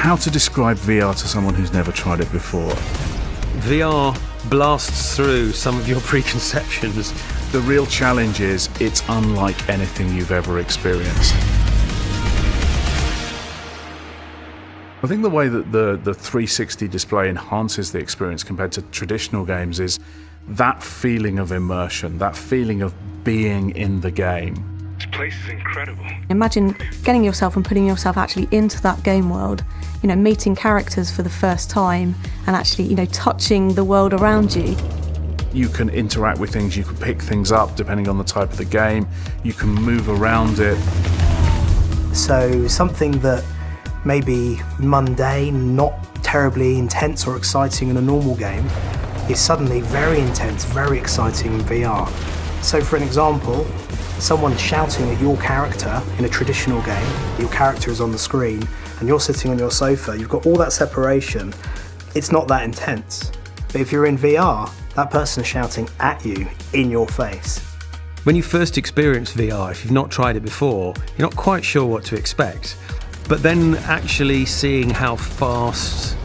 how to describe VR to someone who's never tried it before. VR blasts through some of your preconceptions. The real challenge is it's unlike anything you've ever experienced. I think the way that the 360 display enhances the experience compared to traditional games is that feeling of immersion, that feeling of being in the game. This place is incredible. Imagine getting yourself and putting yourself actually into that game world, meeting characters for the first time and actually, touching the world around you. You can interact with things, you can pick things up depending on the type of the game, you can move around it. So something that may be mundane, not terribly intense or exciting in a normal game, is suddenly very intense, very exciting in VR. So for an example, someone shouting at your character in a traditional game, your character is on the screen and you're sitting on your sofa, you've got all that separation, it's not that intense. But if you're in VR, that person is shouting at you in your face. When you first experience VR, if you've not tried it before, you're not quite sure what to expect. But then actually seeing how fast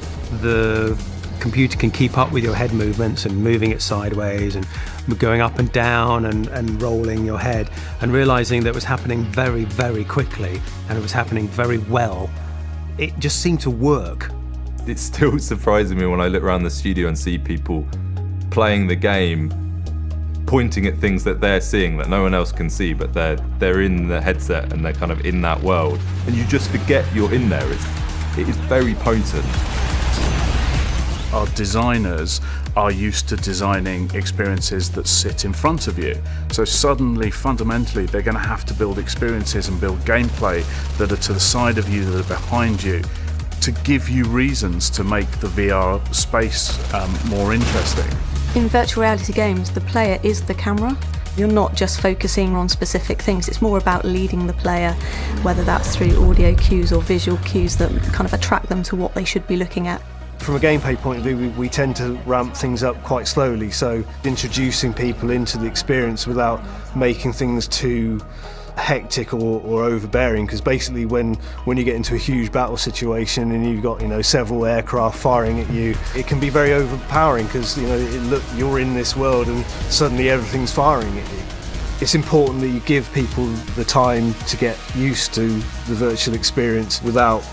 the computer can keep up with your head movements and moving it sideways and going up and down and rolling your head and realising that it was happening very, very quickly and it was happening very well, it just seemed to work. It's still surprising me when I look around the studio and see people playing the game, pointing at things that they're seeing that no one else can see, but they're in the headset and they're kind of in that world, and you just forget you're in there. It is very potent. Our designers are used to designing experiences that sit in front of you. So suddenly, fundamentally, they're going to have to build experiences and build gameplay that are to the side of you, that are behind you, to give you reasons to make the VR space more interesting. In virtual reality games, the player is the camera. You're not just focusing on specific things, it's more about leading the player, whether that's through audio cues or visual cues that kind of attract them to what they should be looking at. From a gameplay point of view, we tend to ramp things up quite slowly, so introducing people into the experience without making things too hectic or overbearing, because basically when you get into a huge battle situation and you've got several aircraft firing at you, it can be very overpowering because you're in this world and suddenly everything's firing at you. It's important that you give people the time to get used to the virtual experience without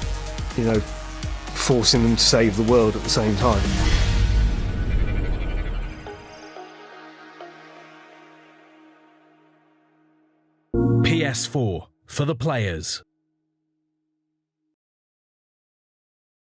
forcing them to save the world at the same time. PS4 for the players.